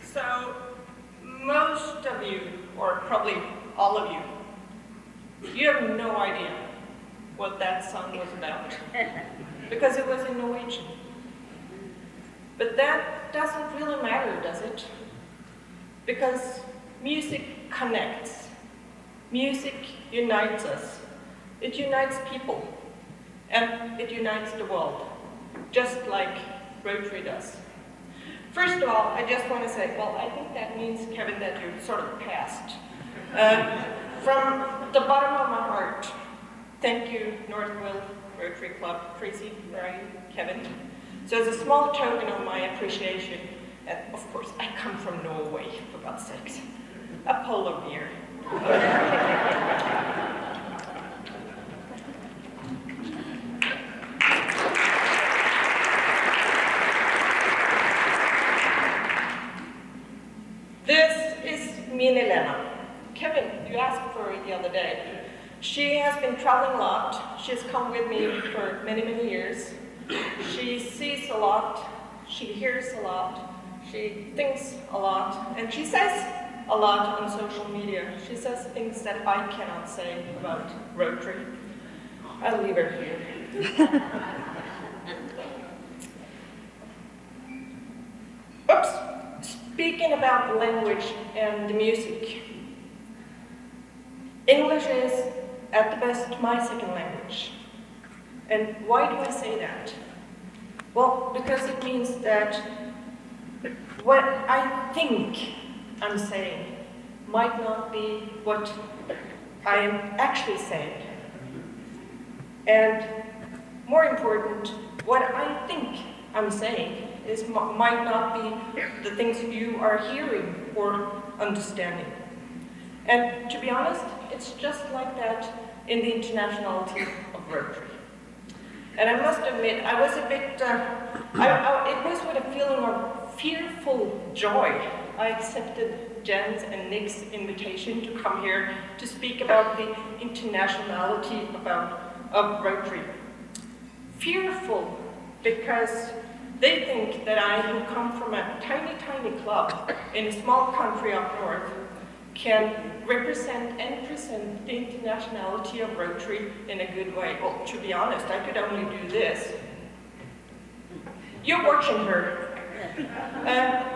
So, most of you, or probably all of you, you have no idea what that song was about, because it was in Norwegian. But that doesn't really matter, does it? Because music connects. Music unites us. It unites people. And it unites the world, just like Rotary does. First of all, I just want to say, well, I think that means, Kevin, that you're sort of passed. From the bottom of my heart, thank you, Northville Rotary Club. Tracy, where are you? Kevin. So as a small token of my appreciation, and of course, I come from Norway, for God's sakes, a polar beer. This is Lena. Kevin, you asked for it the other day. She has been traveling a lot. She's come with me for many, many years. She sees a lot. She hears a lot. She thinks a lot. And she says a lot on social media. She says things that I cannot say about Rotary. I'll leave her here. Oops. Speaking about language and the music, English is, at the best, my second language. And why do I say that? Well, because it means that what I think I'm saying might not be what I am actually saying. And more important, what I think I'm saying might not be the things you are hearing or understanding. And to be honest, it's just like that in the internationality of Rotary. And I must admit, I was a bit, it was with a feeling of fearful joy I accepted Jen's and Nick's invitation to come here to speak about the internationality of Rotary. Fearful because they think that I, who come from a tiny, tiny club in a small country up north, can represent and present the internationality of Rotary in a good way. Well, to be honest, I could only do this. You're watching her.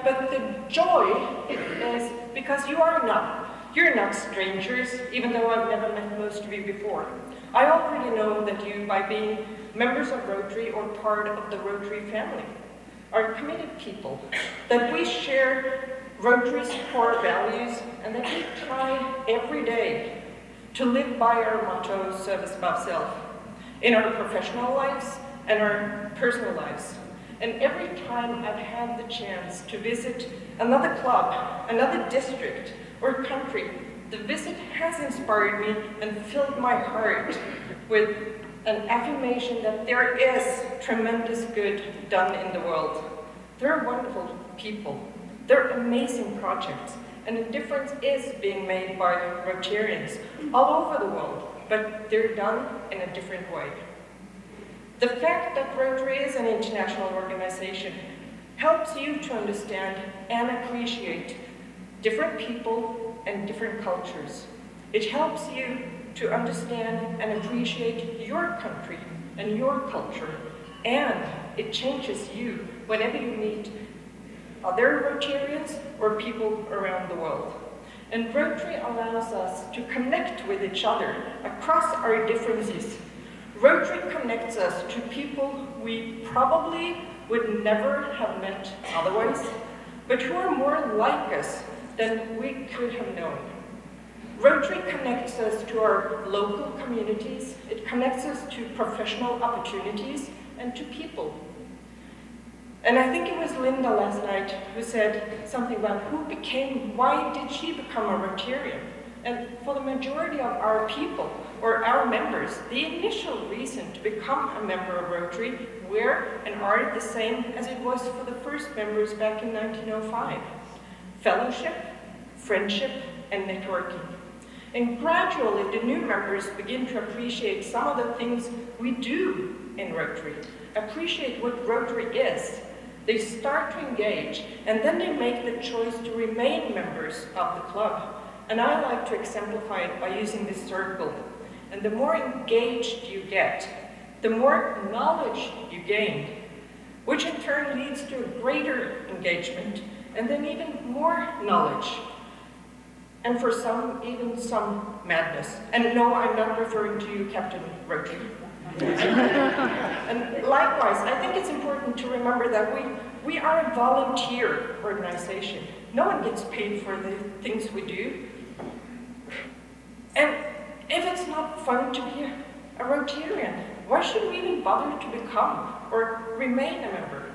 But the joy is because you're not strangers, even though I've never met most of you before. I already know that you, by being members of Rotary or part of the Rotary family, are committed people, that we share Rotary's core values, and that we try every day to live by our motto, service above self, in our professional lives and our personal lives. And every time I've had the chance to visit another club, another district, or country, the visit has inspired me and filled my heart with an affirmation that there is tremendous good done in the world. There are wonderful people. There are amazing projects. And a difference is being made by Rotarians all over the world, but they're done in a different way. The fact that Rotary is an international organization helps you to understand and appreciate different people and different cultures. It helps you to understand and appreciate your country and your culture, and it changes you whenever you meet other Rotarians or people around the world. And Rotary allows us to connect with each other across our differences. Rotary connects us to people we probably would never have met otherwise, but who are more like us than we could have known. Rotary connects us to our local communities, it connects us to professional opportunities and to people. And I think it was Linda last night who said something about why did she become a Rotarian? And for the majority of our people, or our members, the initial reason to become a member of Rotary were and are the same as it was for the first members back in 1905. Fellowship, friendship, and networking. And gradually, the new members begin to appreciate some of the things we do in Rotary, appreciate what Rotary is. They start to engage, and then they make the choice to remain members of the club. And I like to exemplify it by using this circle. And the more engaged you get, the more knowledge you gain, which in turn leads to a greater engagement, and then even more knowledge. And for some, even some madness. And no, I'm not referring to you, Captain Rotary. And likewise, I think it's important to remember that we are a volunteer organization. No one gets paid for the things we do. And if it's not fun to be a Rotarian, why should we even bother to become or remain a member?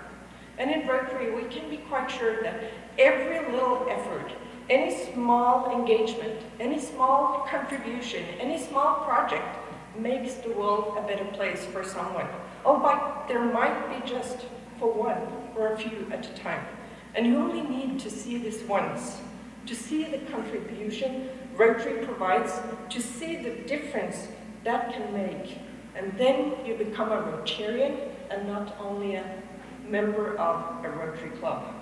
And in Rotary, we can be quite sure that every little effort, any small engagement, any small contribution, any small project makes the world a better place for someone. Oh, but there might be just for one or a few at a time. And you only need to see this once, to see the contribution Rotary provides, to see the difference that can make. And then you become a Rotarian and not only a member of a Rotary club.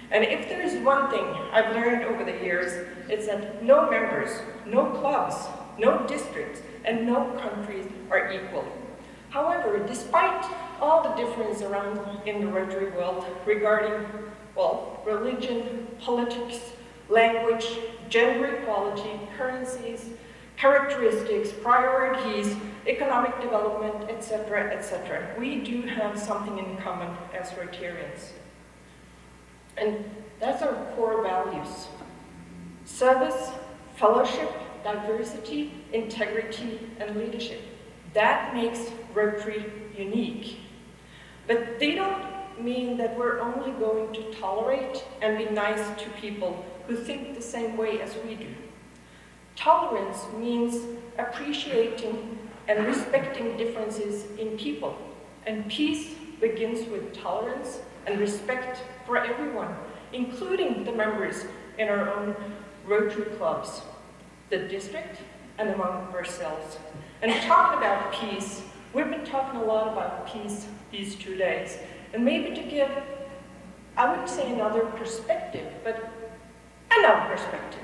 And if there is one thing I've learned over the years, it's that no members, no clubs, no districts, and no countries are equal. However, despite all the difference around in the Rotary world regarding, well, religion, politics, language, gender equality, currencies, characteristics, priorities, economic development, etc., we do have something in common as Rotarians. And that's our core values: service, fellowship, diversity, integrity, and leadership. That makes Rotary unique. But they don't mean that we're only going to tolerate and be nice to people who think the same way as we do. Tolerance means appreciating and respecting differences in people. And peace begins with tolerance and respect for everyone, including the members in our own Rotary clubs, the district, and among ourselves. And talking about peace, we've been talking a lot about peace these 2 days. And maybe to give, I would say another perspective, but another perspective.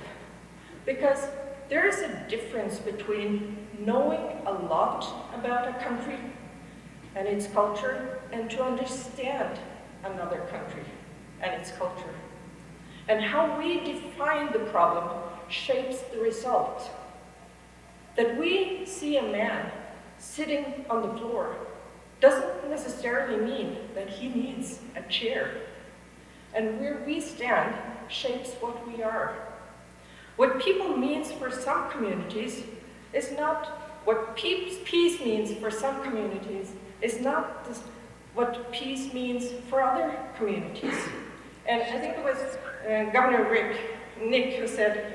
Because there is a difference between knowing a lot about a country and its culture and to understand another country and its culture. And how we define the problem shapes the result. That we see a man sitting on the floor doesn't necessarily mean that he needs a chair. And where we stand shapes what we are. What people means for some communities is not what peace means for some communities is not what peace means for other communities. And I think it was Governor Nick who said,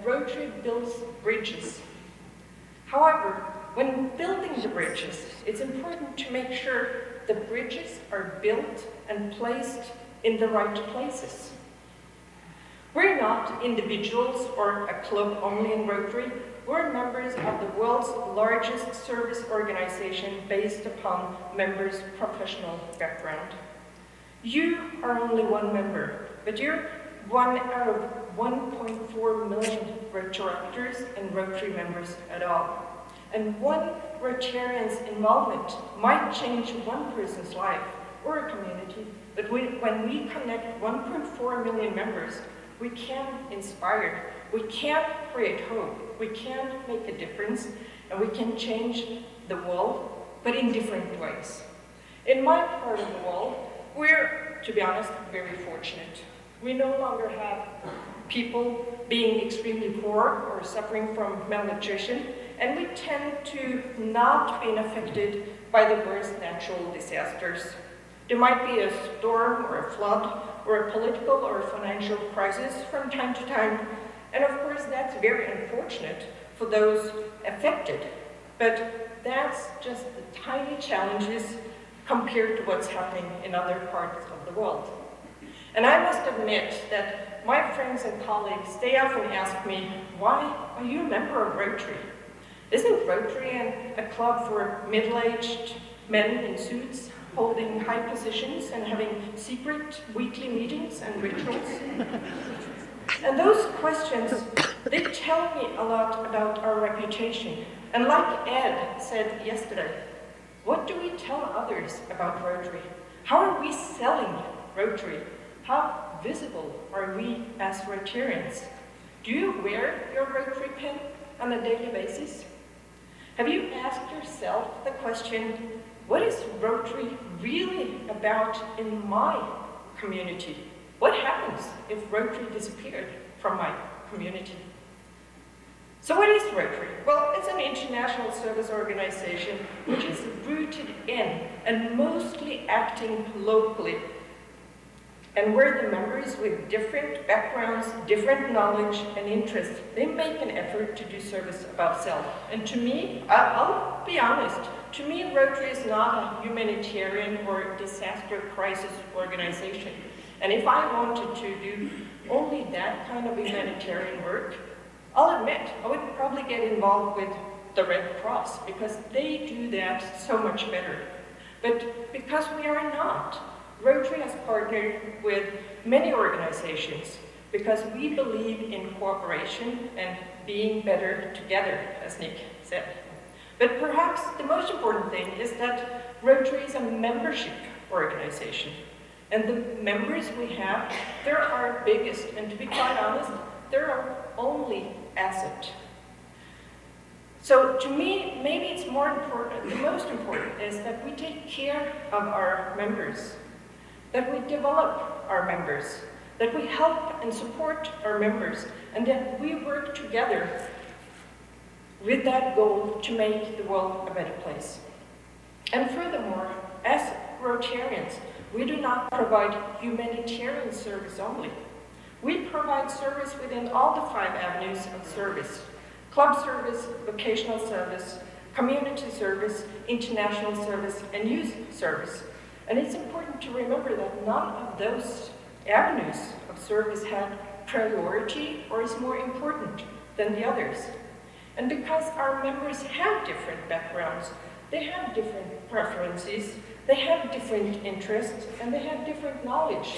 Rotary builds bridges. However, when building the bridges, it's important to make sure the bridges are built and placed in the right places. We're not individuals or a club only in Rotary. We're members of the world's largest service organization based upon members' professional background. You are only one member, but you're one out of 1.4 million Rotaractors and Rotary members at all. And one Rotarian's involvement might change one person's life or a community, but when we connect 1.4 million members, we can inspire, we can create hope, we can make a difference, and we can change the world, but in different ways. In my part of the world, we're, to be honest, very fortunate. We no longer have people being extremely poor or suffering from malnutrition, and we tend to not be affected by the worst natural disasters. There might be a storm or a flood or a political or a financial crisis from time to time, and of course that's very unfortunate for those affected, but that's just the tiny challenges compared to what's happening in other parts of the world. And I must admit that my friends and colleagues, they often ask me, why are you a member of Rotary? Isn't Rotary a club for middle-aged men in suits, holding high positions and having secret weekly meetings and rituals? And those questions, they tell me a lot about our reputation. And like Ed said yesterday, what do we tell others about Rotary? How are we selling Rotary? How visible are we as Rotarians? Do you wear your Rotary pin on a daily basis? Have you asked yourself the question, what is Rotary really about in my community? What happens if Rotary disappeared from my community? So what is Rotary? Well, it's an international service organization which is rooted in and mostly acting locally, and where the members with different backgrounds, different knowledge and interests, they make an effort to do service above self. And to me, I'll be honest, to me Rotary is not a humanitarian or disaster crisis organization. And if I wanted to do only that kind of humanitarian work, I'll admit, I would probably get involved with the Red Cross, because they do that so much better. But because we are not, Rotary has partnered with many organizations because we believe in cooperation and being better together, as Nick said. But perhaps the most important thing is that Rotary is a membership organization. And the members we have, they're our biggest, and to be quite honest, they're our only asset. So to me, maybe it's more important, the most important is that we take care of our members, that we develop our members, that we help and support our members, and that we work together with that goal to make the world a better place. And furthermore, as Rotarians, we do not provide humanitarian service only. We provide service within all the 5 avenues of service: club service, vocational service, community service, international service, and youth service. And it's important to remember that none of those avenues of service have priority or is more important than the others. And because our members have different backgrounds, they have different preferences, they have different interests, and they have different knowledge,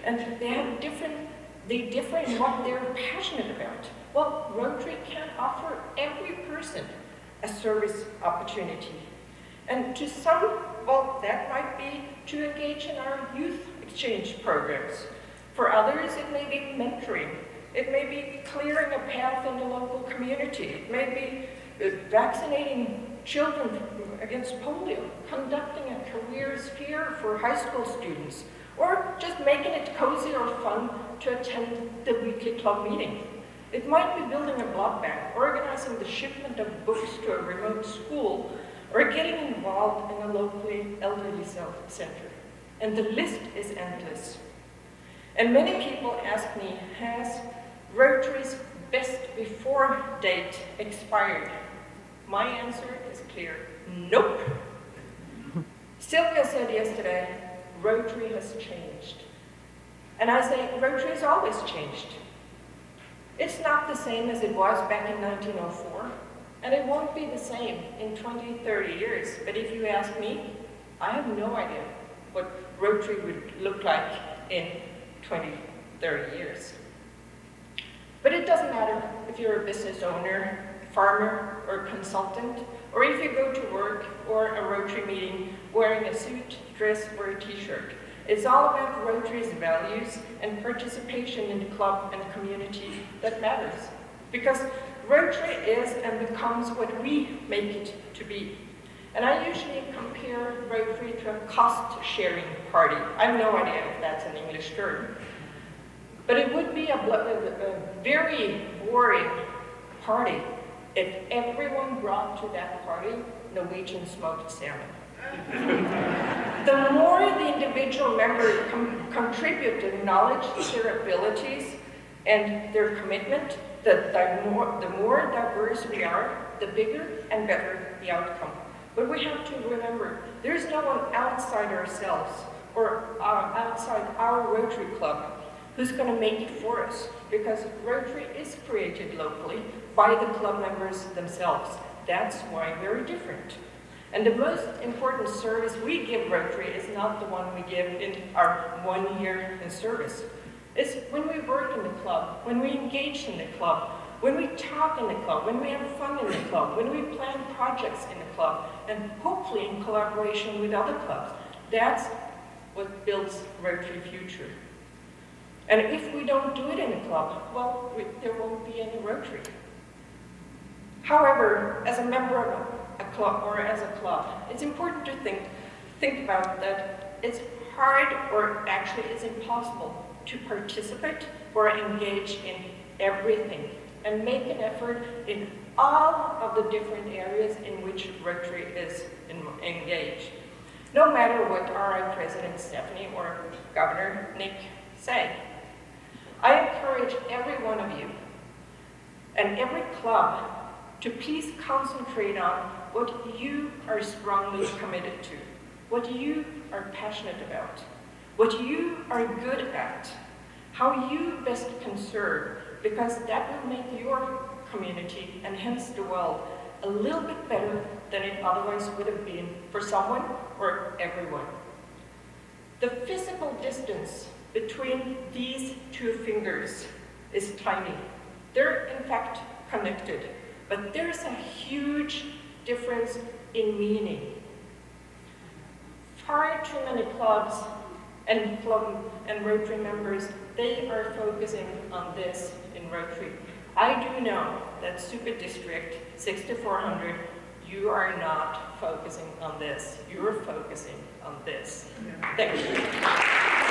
and they differ in what they're passionate about. Well, Rotary can offer every person a service opportunity. And to some, well, that might be to engage in our youth exchange programs. For others, it may be mentoring. It may be clearing a path in the local community. It may be vaccinating children against polio, conducting a careers fair for high school students, or just making it cozy or fun to attend the weekly club meeting. It might be building a blood bank, organizing the shipment of books to a remote school, or getting involved in a locally elderly center. And the list is endless. And many people ask me, has Rotary's best before date expired? My answer is clear, nope. Sylvia said yesterday, Rotary has changed. And I say, Rotary has always changed. It's not the same as it was back in 1904, and it won't be the same in 20, 30 years. But if you ask me, I have no idea what Rotary would look like in 20, 30 years. But it doesn't matter if you're a business owner, farmer, or consultant, or if you go to work or a Rotary meeting wearing a suit, dress, or a t-shirt. It's all about Rotary's values and participation in the club and the community that matters. Because Rotary is and becomes what we make it to be. And I usually compare Rotary to a cost-sharing party. I have no idea if that's an English term. But it would be a very boring party if everyone brought to that party Norwegian smoked salmon. The more the individual member contribute their knowledge, their abilities, and their commitment, the more diverse we are, the bigger and better the outcome. But we have to remember, there's no one outside ourselves or outside our Rotary Club who's going to make it for us, because Rotary is created locally by the club members themselves. That's why we're different. And the most important service we give Rotary is not the one we give in our 1 year in service. It's when we work in the club, when we engage in the club, when we talk in the club, when we have fun in the club, when we plan projects in the club, and hopefully in collaboration with other clubs. That's what builds Rotary future. And if we don't do it in a club, well, there won't be any Rotary. However, as a member of a club or as a club, it's important to think about that it's hard, or actually it's impossible, to participate or engage in everything and make an effort in all of the different areas in which Rotary is engaged. No matter what RI President Stephanie or Governor Nick say. I encourage every one of you and every club to please concentrate on what you are strongly committed to, what you are passionate about, what you are good at, how you best can serve, because that will make your community, and hence the world, a little bit better than it otherwise would have been for someone or everyone. The physical distance between these two fingers is tiny. They're in fact connected, but there's a huge difference in meaning. Far too many clubs and Rotary members, they are focusing on this in Rotary. I do know that Super District 6400, you are not focusing on this. You are focusing on this. Thank you.